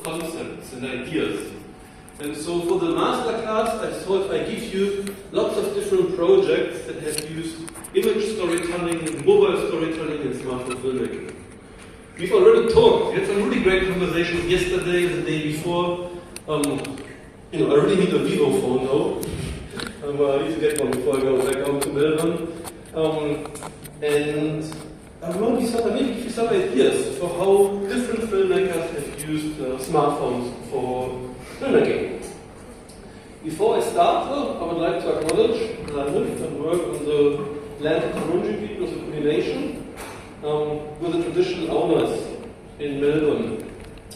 concepts and ideas. And so for the masterclass, I thought I'd give you lots of different projects that have used image storytelling, mobile storytelling, and smartphone filmmaking. We've already talked. We had some really great conversations yesterday and the day before. I really need a Vivo phone now. I need to get one before I go back home to Melbourne. And I want to give you some ideas for how different filmmakers have used smartphones for filmmaking. Before I start, I would like to acknowledge that I live and work on the land of the Wurundjeri people of the Kulin Nation with the traditional owners in Melbourne.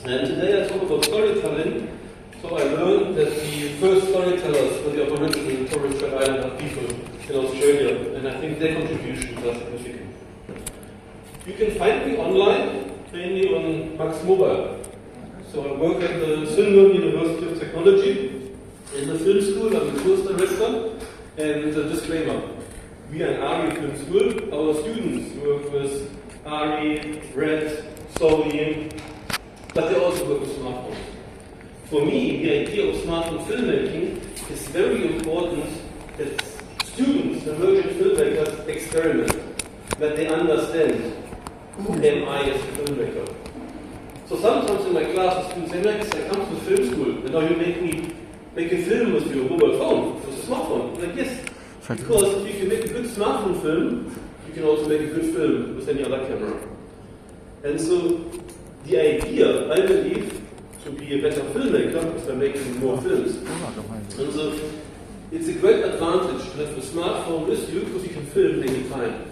And today I talk about storytelling. So I learned that the first storytellers were the Aboriginal and Torres Strait Islander people in Australia, and I think their contributions are significant. You can find me online, mainly on Max Mobile. So I work at the Swinburne University of Technology in the film school. I'm the course director. And a disclaimer, we are an ARI film school. Our students work with ARI, RED, Sony, but they also work with smartphones. For me, the idea of smartphone filmmaking is very important that students, emerging filmmakers, experiment, that they understand who am I as a filmmaker. So sometimes in my classes, students say, Max, I come to film school, and now you make me make a film with your mobile phone, with a smartphone. I'm like, yes, because if you make a good smartphone film, you can also make a good film with any other camera. And so the idea, I believe, to be a better filmmaker is by making more films. And so it's a great advantage to have a smartphone with you because you can film anytime.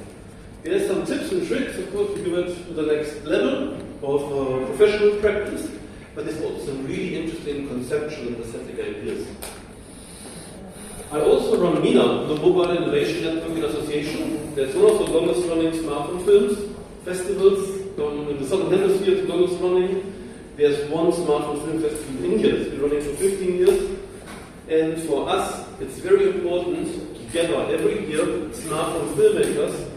There are some tips and tricks, of course, to go to the next level of professional practice, but there's also some really interesting conceptual and aesthetic ideas. I also run MINA, the Mobile Innovation Networking Association. That's one of the longest running smartphone films festivals in the Southern Hemisphere, the longest running. There's one smartphone film festival in India. It's been running for 15 years. And for us, it's very important to gather every year smartphone filmmakers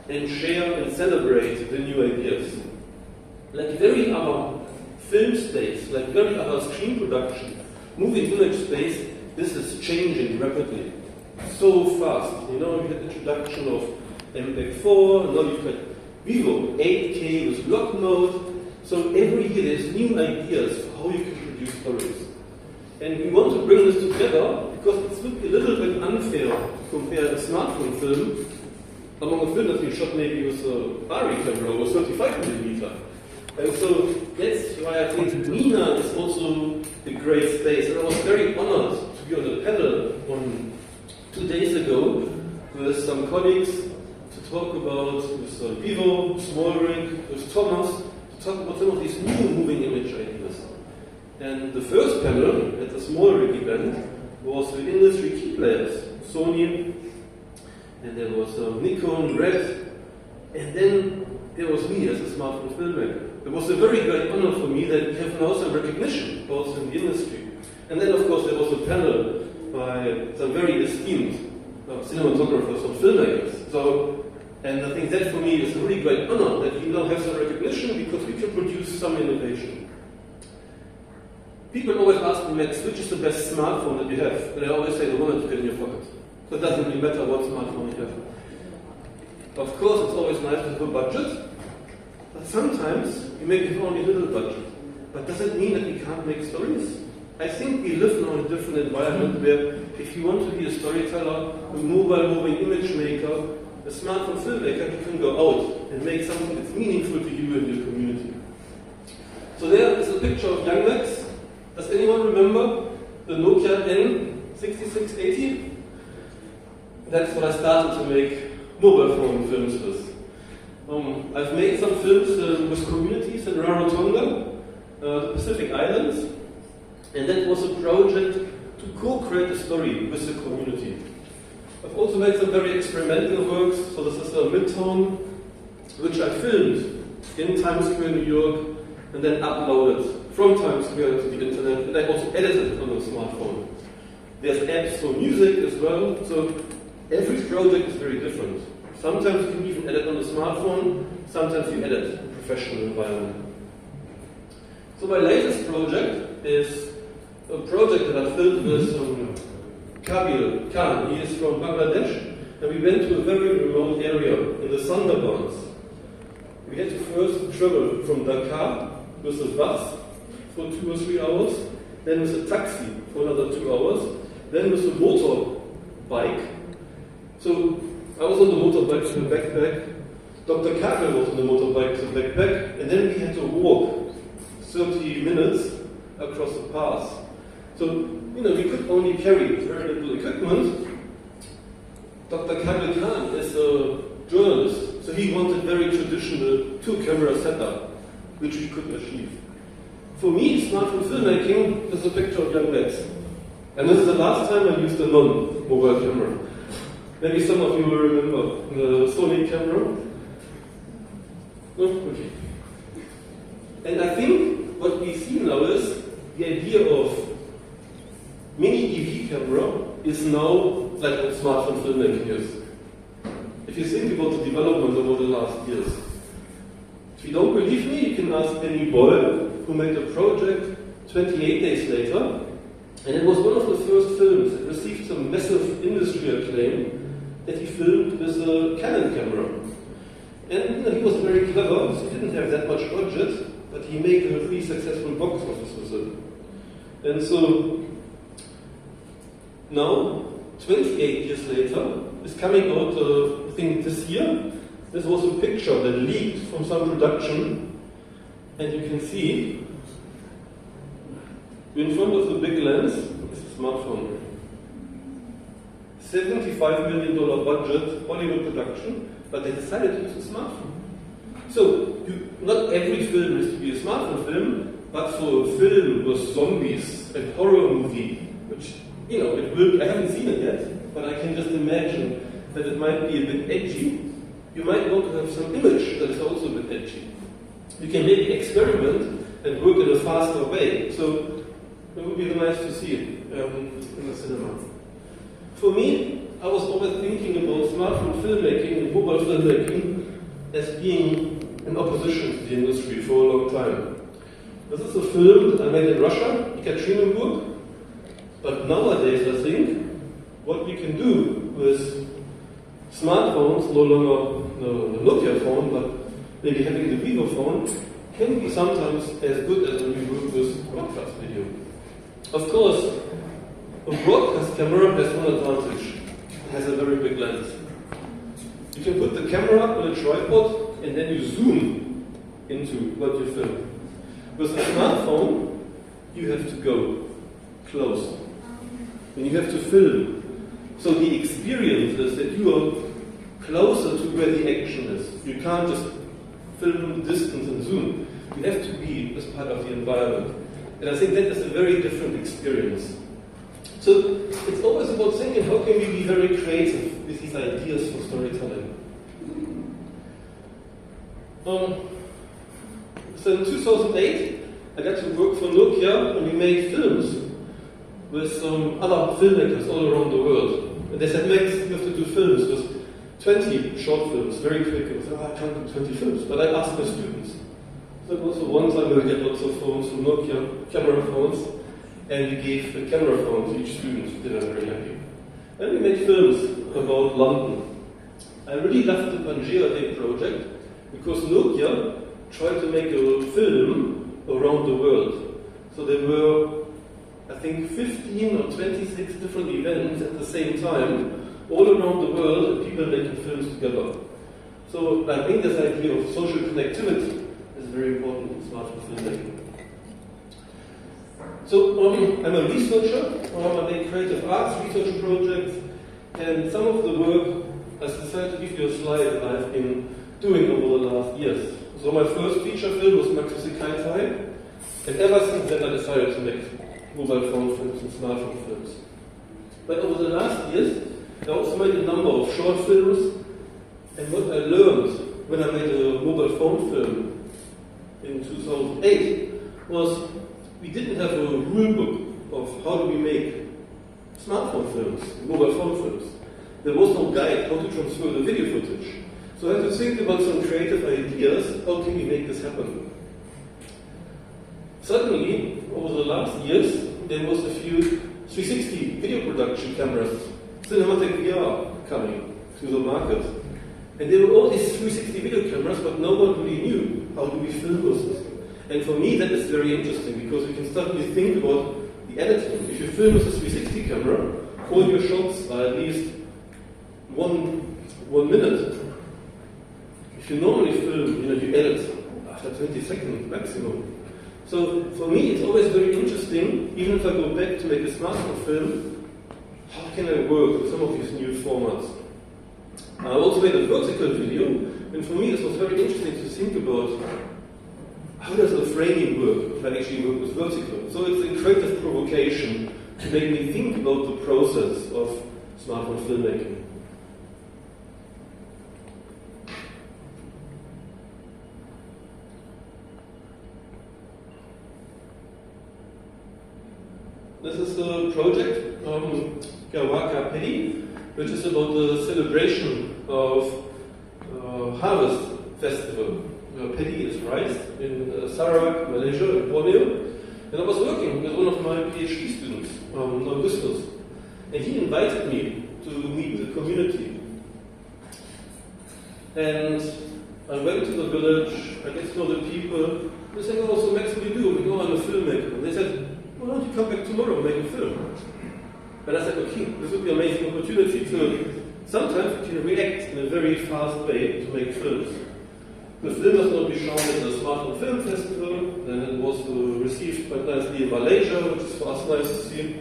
and share and celebrate the new ideas. Like very other film space, like very other screen production, moving image space, this is changing rapidly. So fast. You know, we had the introduction of MPEG-4, and now you've got Vivo 8K with lock mode. So every year there's new ideas for how you can produce stories. And we want to bring this together because it would be a little bit unfair to compare a smartphone film among a film that's been shot maybe with a ARRI camera or 35mm. And so that's why I think MINA is also a great space. And I was very honored to be on a panel 2 days ago with some colleagues to talk about with Vivo, Smallrig, with Thomas, talk about some of these new moving image ideas. And the first panel at the Smallrig event was with industry key players, Sony, and there was Nikon, RED, and then there was me as a smartphone filmmaker. It was a very great honor for me that we have now some recognition also in the industry. And then of course there was a panel by some very esteemed cinematographers and filmmakers. And I think that for me is a really great honor that we now have some recognition because we can produce some innovation. People always ask me, Max, which is the best smartphone that you have? And I always say the one that you get in your pocket. So it doesn't really matter what smartphone you have. Of course, it's always nice to have a budget, but sometimes you make it only a little budget. But does it mean that we can't make stories? I think we live now in a different environment where if you want to be a storyteller, a mobile moving image maker, a smartphone filmmaker, you can go out and make something that's meaningful to you and your community. So there is a picture of young Max. Does anyone remember the Nokia N6680? That's what I started to make mobile phone films with. I've made some films with communities in Rarotonga, the Pacific Islands, and that was a project to co-create a story with the community. I've also made some very experimental works. So this is a Midtown, which I filmed in Times Square, New York, and then uploaded from Times Square to the internet, and I also edited on a smartphone. There's apps for music as well, so every project is very different. Sometimes you can even edit on a smartphone, sometimes you edit in a professional environment. So my latest project is a project that I filmed with Kabil Khan. He is from Bangladesh, and we went to a very remote area in the Sundarbans. We had to first travel from Dhaka with a bus for 2 or 3 hours, then with a taxi for another 2 hours, then with a motorbike. So I was on the motorbike with a backpack, Dr. Kabil was on the motorbike with a backpack, and then we had to walk 30 minutes across the pass. So, we could only carry very little equipment. Dr. Kabil Khan is a journalist, so he wanted very traditional 2-camera setup, which we couldn't achieve. For me, smartphone filmmaking is a picture of young lads. And this is the last time I used a non-mobile camera. Maybe some of you will remember the Sony camera. No? Okay. And I think what we see now is the idea of mini DV camera is now like what smartphone filmmaking is. If you think about the development over the last years. If you don't believe me, you can ask any boy who made a project 28 days later, and it was one of the first films that received some massive industry acclaim that he filmed with a Canon camera. And he was very clever, so he didn't have that much budget, but he made a really successful box office with it. And so now, 28 years later, is coming out, I think this year. This was a picture that leaked from some production, and you can see in front of the big lens is a smartphone. $75 million budget, Hollywood production, but they decided to use a smartphone. So, not every film has to be a smartphone film, but for a film with zombies and horror movie, which, it will, I haven't seen it yet, but I can just imagine that it might be a bit edgy. You might want to have some image that is also a bit edgy. You can maybe experiment and work in a faster way. So, it would be nice to see it in the cinema. For me, I was always thinking about smartphone filmmaking and mobile filmmaking as being in opposition to the industry for a long time. This is a film that I made in Russia, Ekaterinburg. But nowadays, I think, what we can do with smartphones, no longer the Nokia phone, but maybe having the Vivo phone, can be sometimes as good as when we work with broadcast video. Of course, a broadcast camera has one advantage. It has a very big lens. You can put the camera on a tripod and then you zoom into what you film. With a smartphone, you have to go close. And you have to film. So the experience is that you are closer to where the action is. You can't just film distance and zoom. You have to be as part of the environment. And I think that is a very different experience. So it's always about thinking, how can we be very creative with these ideas for storytelling? So in 2008, I got to work for Nokia, and we made films with some other filmmakers all around the world. And they said, Max, you have to do films with 20 short films, very quick. I said, I can't do 20 films. But I asked my students. So also one time we get lots of phones from Nokia, camera phones, and we gave a camera phone to each student. They were very happy. And we made films about London. I really loved the Pangea Day project because Nokia tried to make a film around the world. So there were, I think, 15 or 26 different events at the same time, all around the world, and people making films together. So I think this idea of social connectivity is very important in smartphone filmmaking. So I'm a researcher, I make creative arts research projects, and some of the work, I decided to give you a slide that I've been doing over the last years. So my first feature film was Maxi Kaitai, and ever since then I decided to make mobile phone films and smartphone films. But over the last years, I also made a number of short films, and what I learned when I made a mobile phone film in 2008 was we didn't have a rule book of how do we make smartphone films, mobile phone films. There was no guide how to transfer the video footage. So I had to think about some creative ideas, how can we make this happen? suddenly, over the last years, there was a few 360 video production cameras, cinematic VR, coming to the market. And there were all these 360 video cameras, but no one really knew how do we film this. And for me, that is very interesting, because you can suddenly think about the editing. If you film with a 360 camera, all your shots are at least one minute. If you normally film, you edit after 20 seconds maximum. So for me, it's always very interesting, even if I go back to make a smartphone film, how can I work with some of these new formats? I also made a vertical video, and for me, it was very interesting to think about how does the framing work if I actually work with vertical. So it's a creative provocation to make me think about the process of smartphone filmmaking. This is a project, Gawaka Paddy, which is about the celebration of Harvest Festival. Paddy is rice in Sarawak, Malaysia, in Borneo. And I was working with one of my PhD students, Augustus. And he invited me to meet the community. And I went to the village, I get to know the people. They said, oh, so Max, what do you do? We go, I'm a filmmaker. And they said, why don't you come back tomorrow and make a film? And I said, okay, this would be an amazing opportunity to sometimes you can react in a very fast way to make films. The film was not be shown at the Smartphone Film Festival, then it was received quite nicely in Malaysia, which is for us nice to see.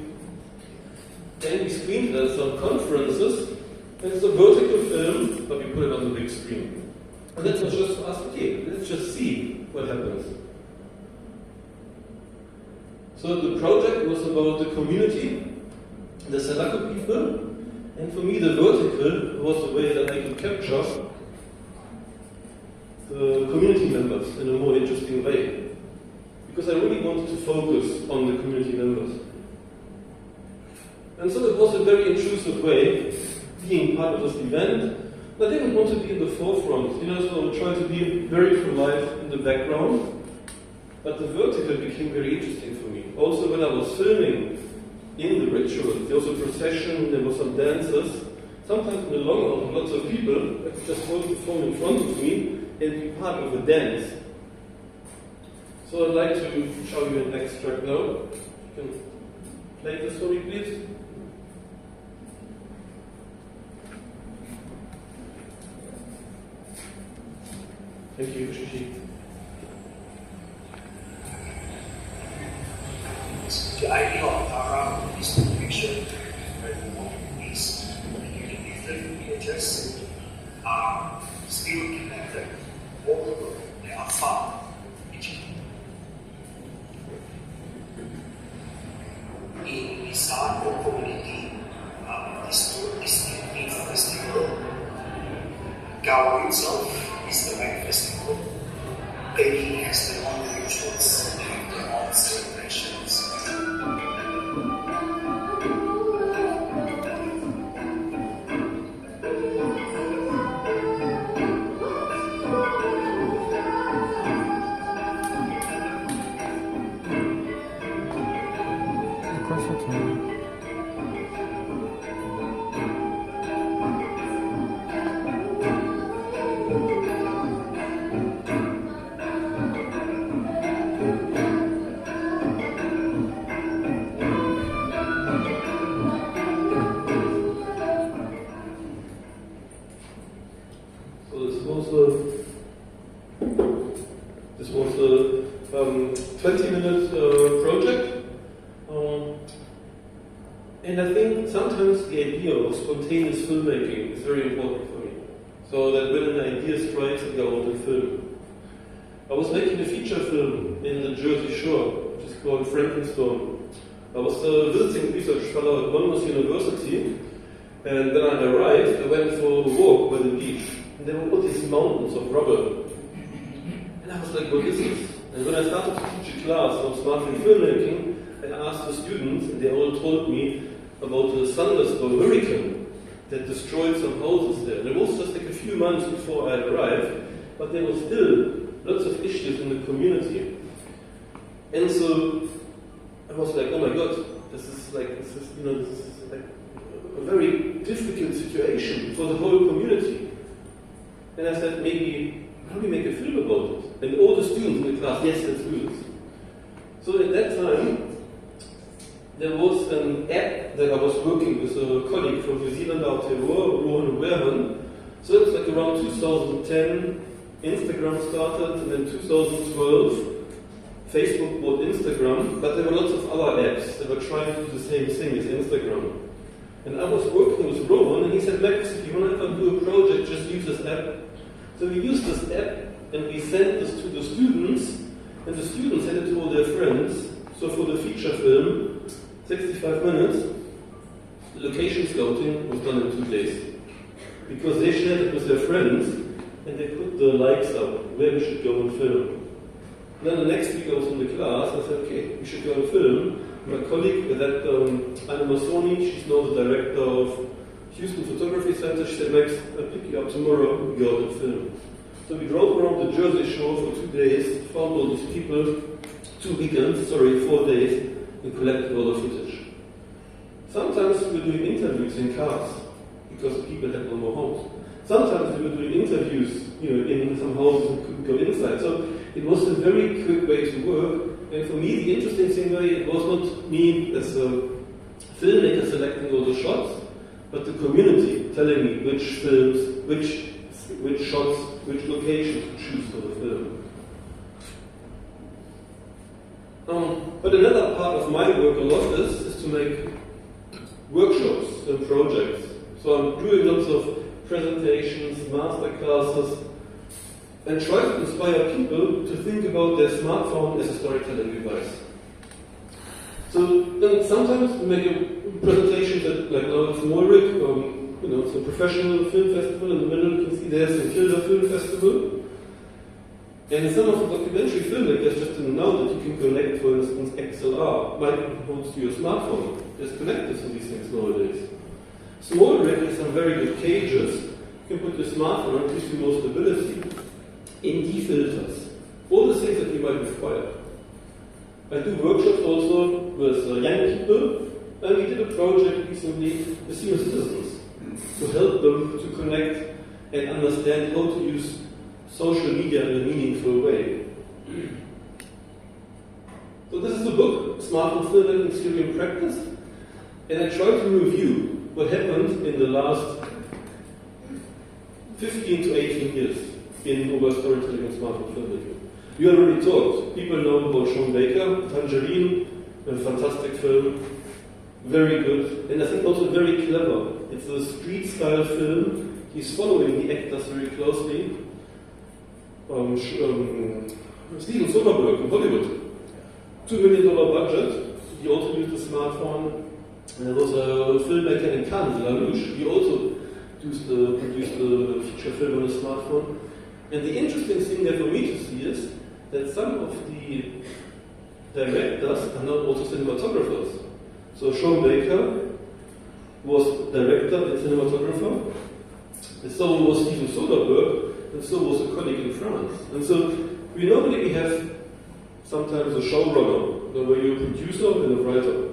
And we screened it at some conferences, and it's a vertical film, but we put it on the big screen. And that was just for us, okay, let's just see what happens. So the project was about the community, the Salako people, and for me the vertical was the way that I could capture the community members in a more interesting way. Because I really wanted to focus on the community members. And so it was a very intrusive way, being part of this event. I didn't want to be in the forefront, so I tried to be very polite in the background. But the vertical became very interesting for me. Also when I was filming in the ritual, there was a procession, there were some dances. Sometimes in the long run, lots of people just hold the phone in front of me and be part of a dance. So I'd like to show you an extract now. You can play this for me, please. Thank you, Shishi. The idea of Tara is to make sure that these different villages are still connected, although they are far from each other. In the Salako community, this big festival, Gawa itself is the main festival. Paddy has their own rituals and their own celebrations. This was a 20-minute project, and I think sometimes the idea of spontaneous filmmaking is very important for me. So that when an idea strikes, I go out and film. I was making a feature film in the Jersey Shore, which is called Frankenstone. I was visiting a research fellow at Monmouth University, and when I arrived, I went for a walk by the beach. And there were all these mountains of rubble. And I was like, what is this? And when I started to teach a class on smartphone filmmaking, I asked the students, and they all told me about the thunderstorm hurricane that destroyed some houses there. And it was just like a few months before I arrived, but there were still lots of issues in the community. And so I was like, oh my God, this is like a very difficult situation for the whole community. And I said, maybe, how do we make a film about it? And all the students in the class, yes, let's do this. So at that time, there was an app that I was working with a colleague from New Zealand, Aotearoa, Rohan Wehrman. So it was like around 2010, Instagram started, and then 2012, Facebook bought Instagram, but there were lots of other apps that were trying to do the same thing as Instagram. And I was working with Rowan, and he said, Max, if you want to do a project, just use this app. So we used this app, and we sent this to the students, and the students sent it to all their friends. So for the feature film, 65 minutes, location scouting was done in 2 days. Because they shared it with their friends, and they put the likes up, where we should go and film. And then the next week I was in the class, I said, okay, we should go and film. My colleague, that Anna Massoni, she's now the director of Houston Photography Center, she said, Max, I'll pick you up tomorrow, we go out and film. So we drove around the Jersey Shore for 2 days, found all these people, 4 days, and collected all the footage. Sometimes we were doing interviews in cars, because people had no more homes. Sometimes we were doing interviews, in some houses and couldn't go inside. So it was a very quick way to work. And for me, the interesting thing it was not me as a filmmaker selecting all the shots, but the community telling me which films, which shots, which locations to choose for the film. But another part of my work a lot is to make workshops and projects. So I'm doing lots of presentations, master classes, and try to inspire people to think about their smartphone as a storytelling device. So then sometimes we make a presentation that, like now it's Molrick, it's a professional film festival. In the middle you can see there's the Kilda Film Festival. And some of the documentary filmmakers just didn't know that you can connect, for instance, XLR microphones to your smartphone. There's connectors to these things nowadays. Smallrick has some very good cages. You can put your smartphone and gives you more stability. ND filters. All the things that you might require. I do workshops also with young people, and we did a project recently with senior citizens to help them to connect and understand how to use social media in a meaningful way. So this is the book, Smartphone Filmmaking Theory and Practice, and I try to review what happened in the last 15 to 18 years in mobile storytelling and smartphone filmmaking. We already talked. People know about Sean Baker, Tangerine, a fantastic film, very good, and I think also very clever. It's a street-style film. He's following the actors very closely. Steven Soderbergh from Hollywood. $2 million budget. He also used a smartphone. And there was a filmmaker in Cannes, Lalouche. He also produced a feature film on a smartphone. And the interesting thing there for me to see is that some of the directors are now also cinematographers. So Sean Baker was director and cinematographer, and so was Steven Soderbergh, and so was a colleague in France. And so we normally have sometimes a showrunner, where you're a producer and a writer.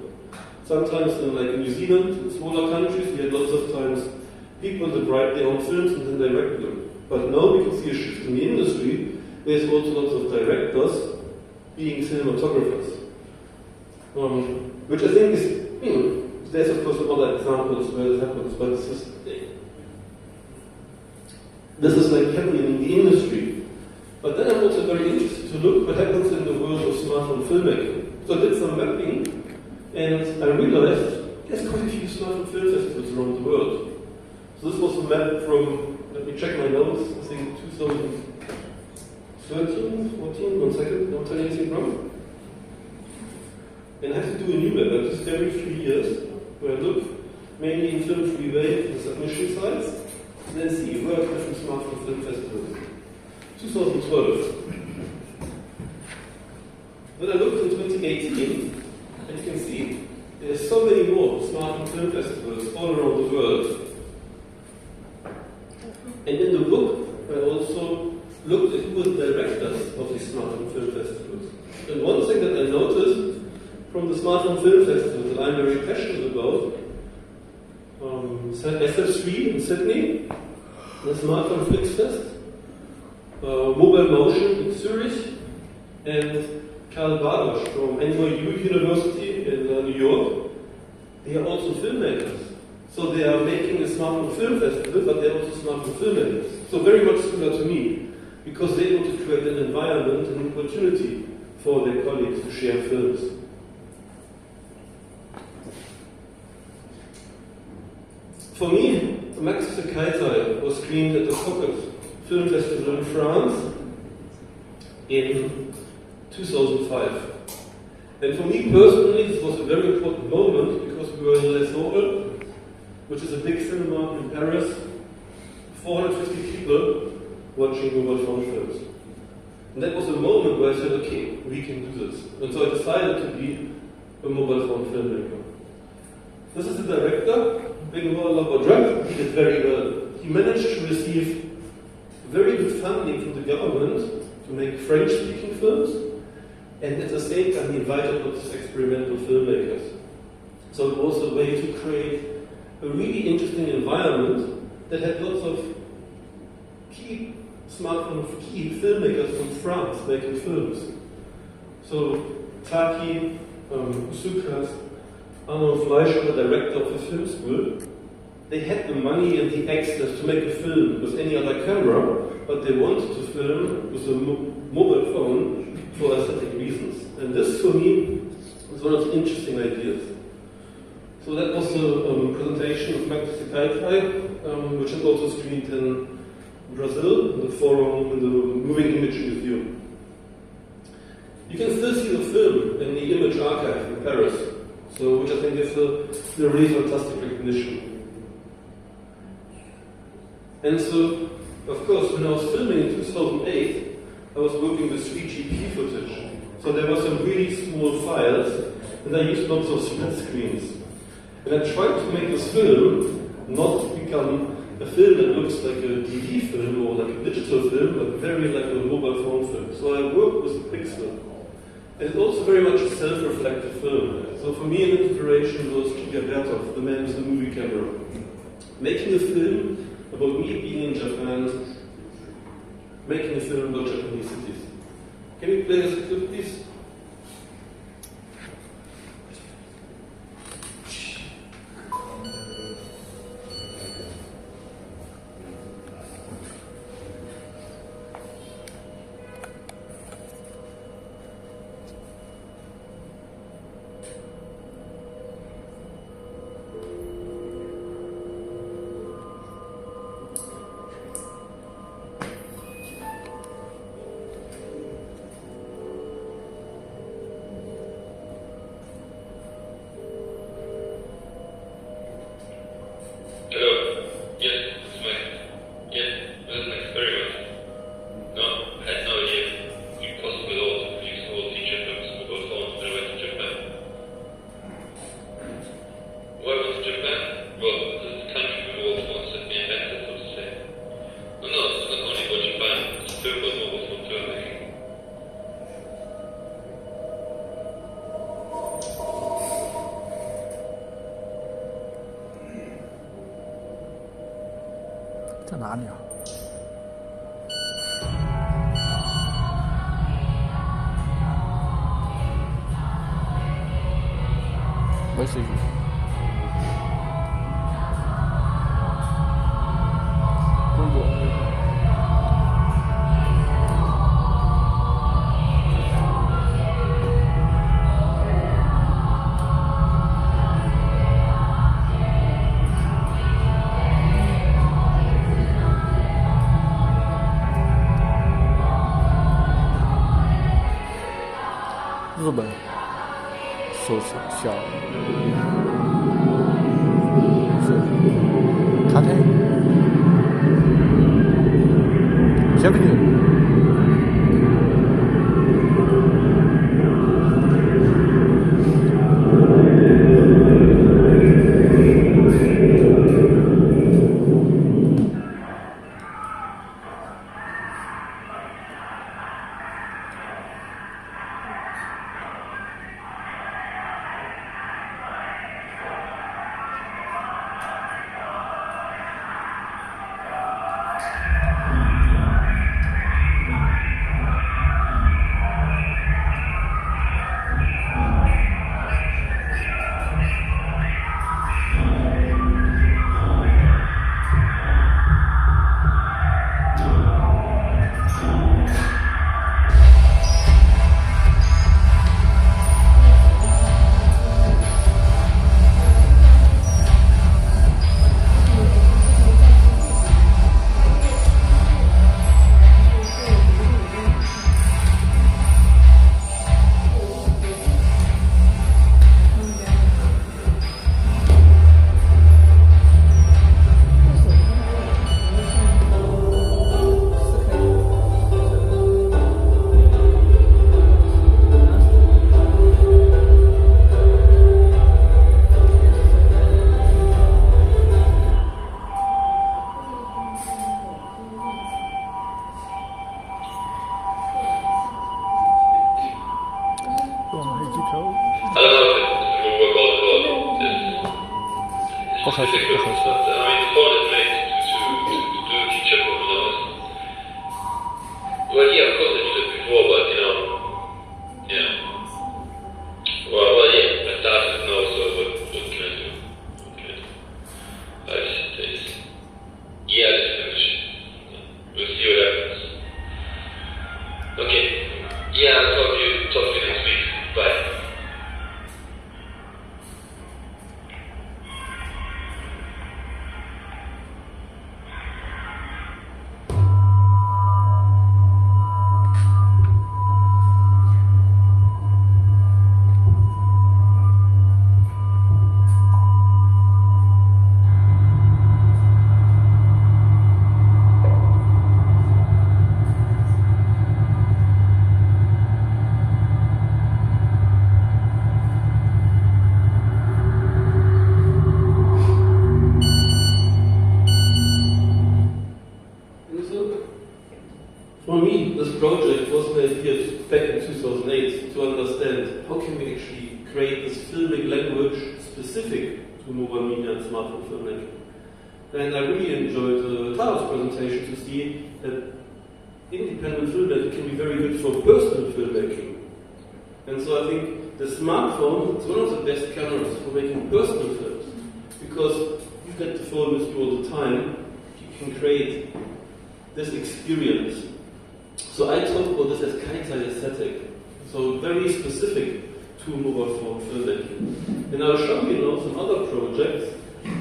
Sometimes in New Zealand, in smaller countries, we had lots of times people that write their own films and then direct them. But now we can see a shift in the industry. There's also lots of directors being cinematographers. Which I think is, there's of course other examples where this happens, but this is like happening in the industry. But then I'm also very interested to look what happens in the world of smartphone filmmaking. So I did some mapping, and I realized there's quite a few smartphone film festivals around the world. So this was a map from, let me check my notes, I think 2013, 14, 1 second, don't tell anything wrong. And I had to do a new map, I just every 3 years, where I look mainly in Film Freeway and submission sites, and then see where are different smartphone film festivals. 2012. Then I looked in 2018, and you can see there's so many more smartphone film festivals all around the world. And in the book, I also looked at who were the directors of these smartphone film festivals. And one thing that I noticed from the Smartphone Film Festival that I'm very passionate about, SF3 in Sydney, the Smartphone Flix Fest, Mobile Motion in Zurich, and Karl Bardosch from NYU University in New York. They are also filmmakers. So they are making a Smartphone Film Festival, but they are also smartphone filmmakers. So very much similar to me, because they want to create an environment, an opportunity for their colleagues to share films. For me, Max Sekaitai was screened at the Pocket Film Festival in France in 2005. And for me personally, this was a very important moment because we were in Les Orles, which is a big cinema in Paris, 450 people watching mobile phone films. And that was a moment where I said, okay, we can do this. And so I decided to be a mobile phone filmmaker. This is the director, Benoît Labaudrak. He did very well. He managed to receive very good funding from the government to make French-speaking films, and at the same time he invited lots of experimental filmmakers. So it was a way to create a really interesting environment that had lots of key filmmakers from France making films. So Taki, Usukas, Arnold Fleischer, the director of the film school, they had the money and the access to make a film with any other camera, but they wanted to film with a mobile phone for aesthetic reasons. And this, for me, was one of the interesting ideas. So that was the presentation of Max Sekaitai, which is also screened in Brazil, in the forum, in the Moving Image Museum. You can still see the film in the Image Archive in Paris, so which I think is a really fantastic recognition. And so, of course, when I was filming in 2008, I was working with 3GP footage. So there were some really small files, and I used lots of split screens. And I tried to make this film not become a film that looks like a DV film or like a digital film, but very like a mobile phone film. So I worked with Pixel. And it's also very much a self-reflective film. So for me, an inspiration was Kiya Bertov, the man with the movie camera. Making a film about me being in Japan, making a film about Japanese cities. Can you play this clip, please? Kochaj się. I mean, the phone is made to teach a performance. Well, yeah, of course I did it before, but yeah. Well, yeah, I started now, so what can I do? Yeah, let's finish. We'll see what happens. Okay. Yeah, I'll talk to you next week. Bye. For me, this project was an idea back in 2008 to understand how can we actually create this filming language specific to mobile media and smartphone filmmaking. And I really enjoyed Taro's presentation to see that independent filmmaking can be very good for personal filmmaking. And so I think the smartphone is one of the best cameras for making personal films, because you get the phone with you all the time, you can create this experience. So I talk about this as Kaitai aesthetic, so very specific to mobile phone filmmaking. And I'll show you now some other projects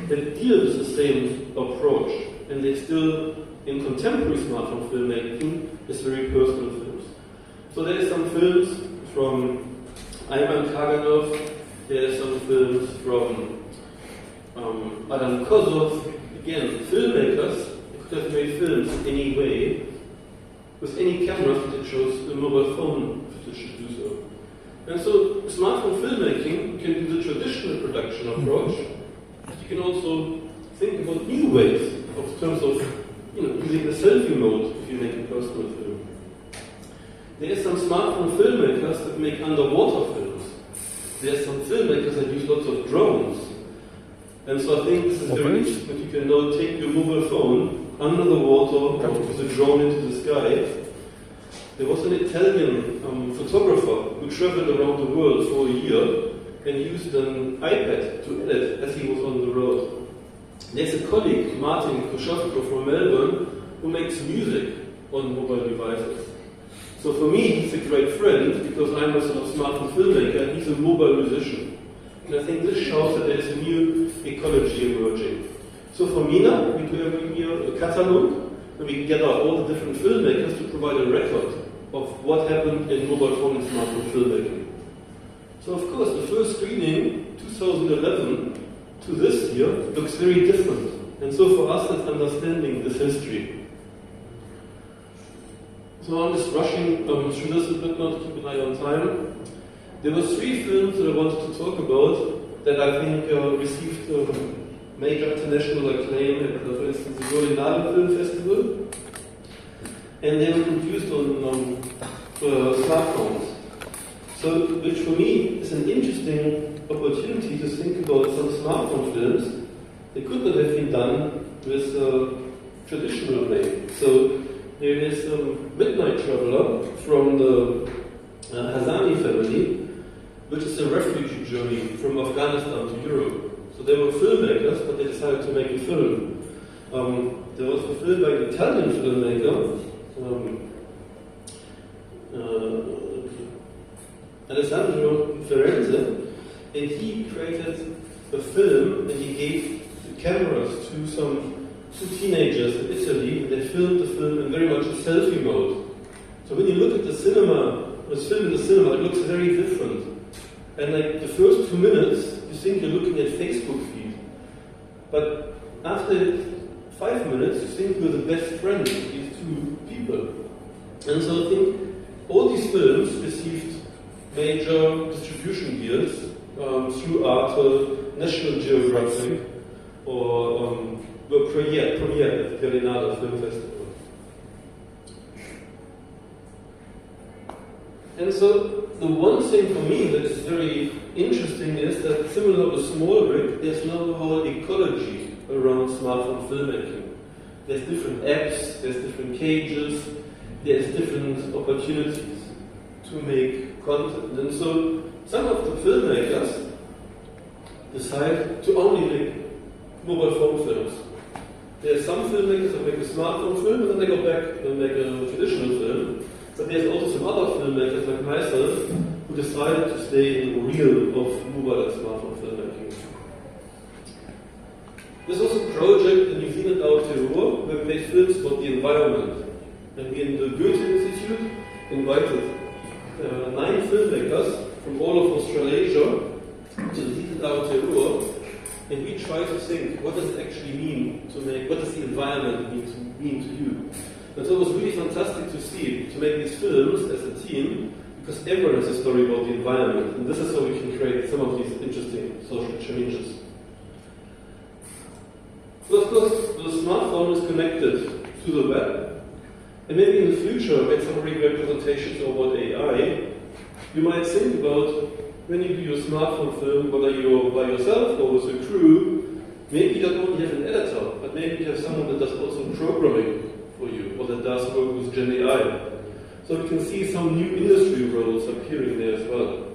that deal with the same approach, and they still, in contemporary smartphone filmmaking, is very personal films. So there are some films from Ivan Kaganov, there are some films from Adam Kozov. Again, filmmakers could have made films any way, with any camera that chose a mobile phone footage to do so. And so smartphone filmmaking can do the traditional production approach. You can also think about new ways in terms of using the selfie mode if you make a personal film. There are some smartphone filmmakers that make underwater films. There are some filmmakers that use lots of drones. And so I think this is very interesting that you can now take your mobile phone under the water or with a drone into the sky. There was an Italian photographer who traveled around the world for a year and used an iPad to edit as he was on the road. There's a colleague, Martin Koshevko from Melbourne, who makes music on mobile devices. So for me, he's a great friend because I'm a sort of smartphone filmmaker and he's a mobile musician. And I think this shows that there's a new ecology emerging. So for Mina, we do every year a catalog, and we gather all the different filmmakers to provide a record of what happened in mobile phone and smartphone filmmaking. So of course, the first screening, 2011, to this year, looks very different. And so for us, it's understanding this history. So I'm just rushing through this a bit now to keep an eye on time. There were 3 films that I wanted to talk about that I think received major international acclaim at, for instance, the Berlinale Film Festival. And they were produced on smartphones. So, which for me is an interesting opportunity to think about some smartphone films that could not have been done with a traditional way. So, there is Midnight Traveler from the Hazami family, which is a refugee journey from Afghanistan to Europe. So they were filmmakers, but they decided to make a film. There was a film by an Italian filmmaker, Alessandro Firenze, and he created a film and he gave the cameras to two teenagers in Italy, and they filmed the film in very much a selfie mode. So when you look at the cinema, this film in the cinema, it looks very different. And like the first 2 minutes, you think you're looking at Facebook feed. But after 5 minutes, you think you're the best friend of these 2 people. And so I think all these films received major distribution deals through Arte, National Geographic, or were premiere at the Berlinale Film Festival. And so the one thing for me that is very interesting is that similar to Small Brick, there's now a whole ecology around smartphone filmmaking. There's different apps, there's different cages, there's different opportunities to make content. And so some of the filmmakers decide to only make mobile phone films. There are some filmmakers that make a smartphone film and then they go back and make a traditional film. But there's also some other filmmakers like myself who decided to stay in the realm of mobile and smartphone filmmaking. There's also a project in New Zealand, Aotearoa, where we made films about the environment. And we in the Goethe Institute invited 9 filmmakers from all of Australasia to visit Aotearoa, and we try to think, what does it actually mean to make, what does the environment mean to you? And so it was really fantastic to see, to make these films as a team, because everyone has a story about the environment, and this is how we can create some of these interesting social changes. So of course, the smartphone is connected to the web, and maybe in the future, make some really great presentations about AI, you might think about when you do your smartphone film, whether you're by yourself or with a crew, maybe you don't only have an editor, but maybe you have someone that does also programming for you, or that does work with Gen AI. So we can see some new industry roles appearing there as well.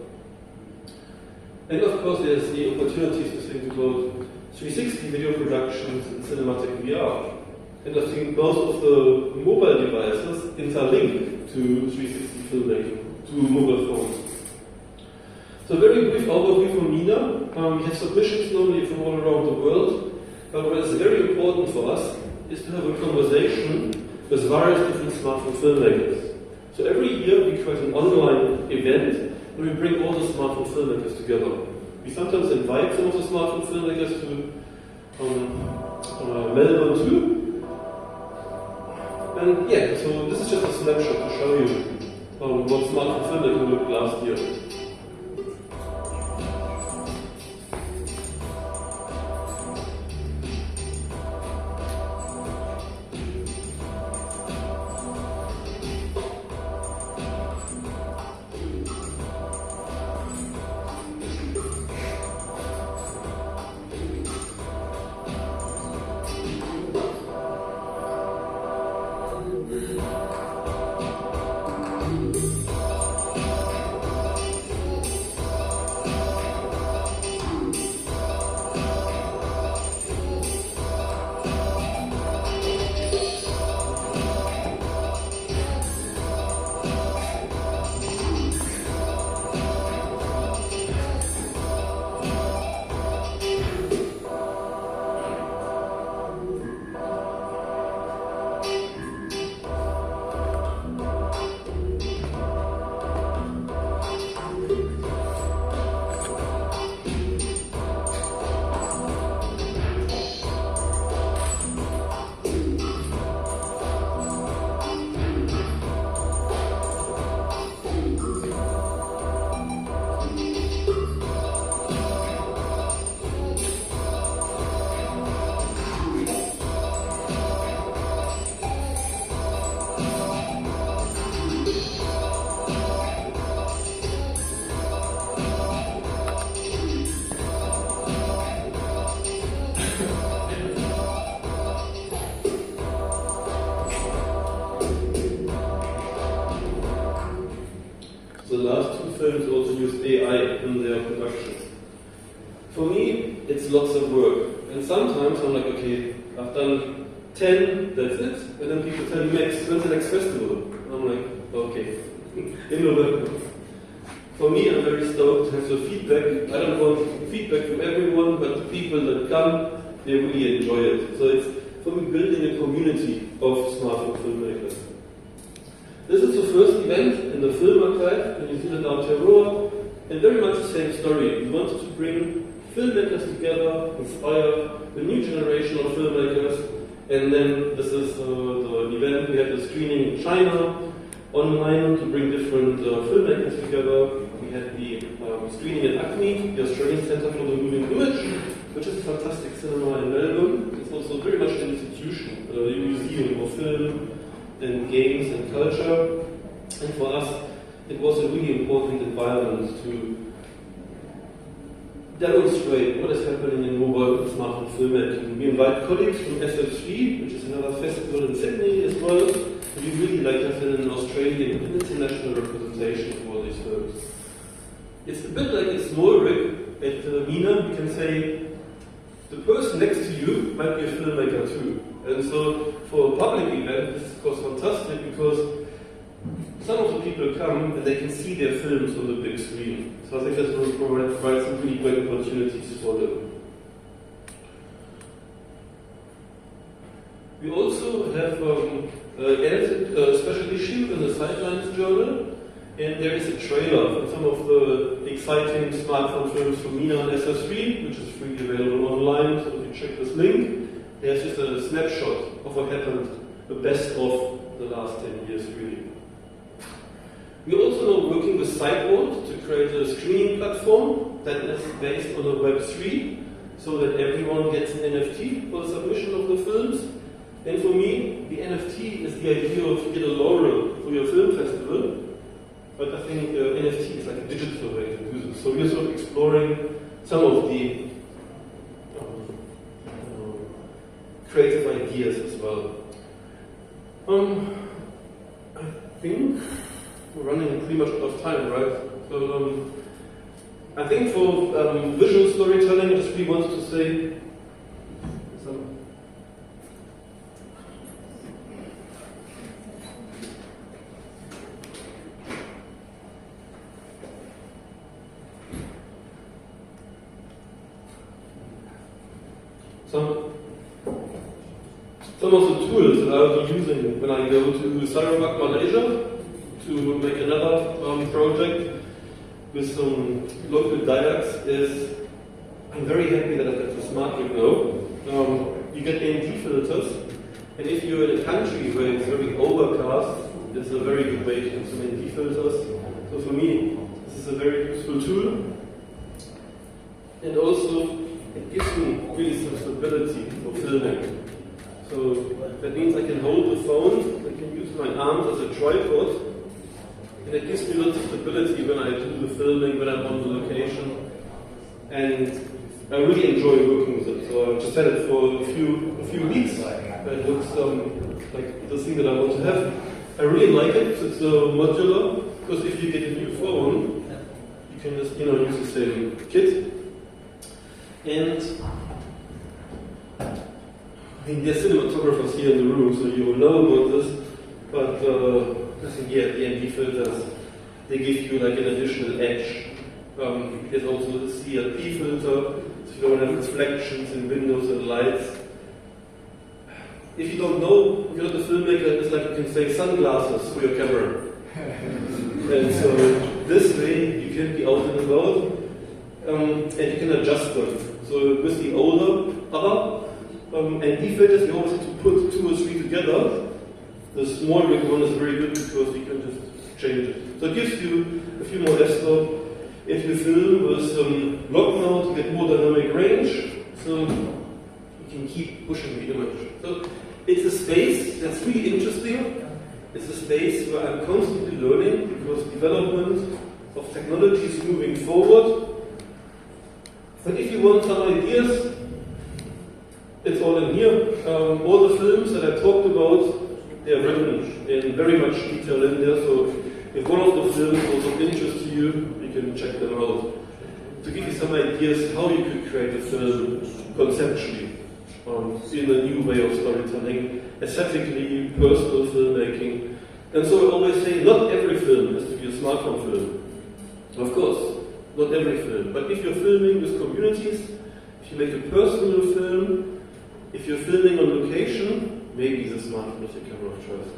And of course, there's the opportunities to think about 360 video productions and cinematic VR. And I think most of the mobile devices interlink to 360 filmmaking, to mobile phones. So a very brief overview from MENA. We have submissions normally from all around the world, but what is very important for us is to have a conversation with various different smartphone filmmakers. So every year we create an online event where we bring all the smartphone filmmakers together. We sometimes invite some of the smartphone filmmakers to Melbourne too. And yeah, so this is just a snapshot to show you what smartphone filmmaking looked last year. The last 2 films also used AI in their production. For me, it's lots of work. And sometimes I'm like, okay, I've done 10, that's it. And then people tell me, Max, when's the next festival? And I'm like, okay, in November. For me, I'm very stoked to have the feedback. I don't want feedback from everyone, but the people that come, they really enjoy it. So it's, for me, building a community of smartphone filmmakers. This is the first event in the Film Archive in New Zealand, Aotearoa, and very much the same story. We wanted to bring filmmakers together, inspire the new generation of filmmakers, and then this is the event. We had a screening in China, online, to bring different filmmakers together. We had the screening at ACMI, the Australian Centre for the Moving Image, which is a fantastic cinema in Melbourne. It's also very much an institution, a museum of film and games and culture. And for us, it was a really important environment to demonstrate what is happening in mobile and smartphone filmmaking. We invite colleagues from SF3, which is another festival in Sydney as well. And we really like to have an Australian and international representation for these films. It's a bit like a small rig at MENA. You can say the person next to you might be a filmmaker too. And so for a public event, this is of course fantastic because some of the people come and they can see their films on the big screen. So I think that will provide some really great opportunities for them. We also have edited a special issue in the Sidelines Journal, and there is a trailer for some of the exciting smartphone films from MENA and SF3, which is freely available online. So if you check this link, there's just a snapshot of what happened, the best of the last 10 years really. We're also now working with Sideboard to create a streaming platform that is based on a Web3, so that everyone gets an NFT for the submission of the films. And for me, the NFT is the idea of you get a laurel for your film festival, but I think NFT is like a digital way to do this. So we're sort of exploring some of the creative ideas as well. I think we're running pretty much out of time, right? So I think for visual storytelling, I just really wanted to say some of the tools that I'll be using when I go to Sarawak, Malaysia, to make another project with some local didacts is, I'm very happy that I've got the smart rig now. You get ND filters, and if you're in a country where it's very overcast, it's a very good way to use some ND filters. So for me, this is a very useful tool. And also, it gives me really some stability for filming. So that means I can hold the phone, I can use my arms as a tripod, and it gives me lots of stability when I do the filming, when I'm on the location. And I really enjoy working with it. So I just had it for a few weeks. It looks like the thing that I want to have. I really like it. It's modular, because if you get a new phone, you can just use the same kit. And I mean, there's cinematographers here in the room, so you will know about this. But I think, yeah, the ND filters, they give you like an additional edge. There's also the CLP filter, so you don't have reflections in windows and lights. If you don't know, if you're not a filmmaker, it's like you can say sunglasses for your camera. And so this way you can be out and about, and you can adjust them. So with the older ND filters, you always have to put 2 or 3 together. The small rig one is very good because you can just change it. So it gives you a few more f-stop. If you film with lock mount, you get more dynamic range, so you can keep pushing the image. So it's a space that's really interesting. It's a space where I'm constantly learning because development of technology is moving forward. But if you want some ideas, it's all in here. All the films that I talked about, they are written in very much detail in there. So if one of the films was of interest to you, you can check them out. To give you some ideas how you could create a film conceptually, in a new way of storytelling, aesthetically, personal filmmaking. And so I always say, not every film has to be a smartphone film. Of course, not every film. But if you're filming with communities, if you make a personal film, if you're filming on location, maybe the smartphone is your camera of choice.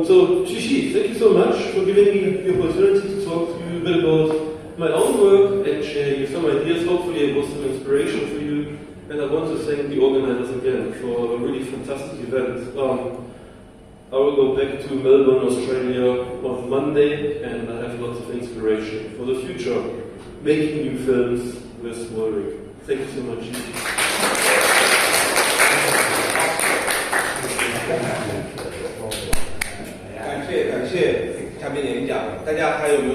So, Shishi, thank you so much for giving me the opportunity to talk to you a bit about my own work and share you some ideas. Hopefully it was some inspiration for you. And I want to thank the organizers again for a really fantastic event. I will go back to Melbourne, Australia on Monday, and I have lots of inspiration for the future, making new films with small rig. Thank you so much. Thank you. 面演讲，大家还有没有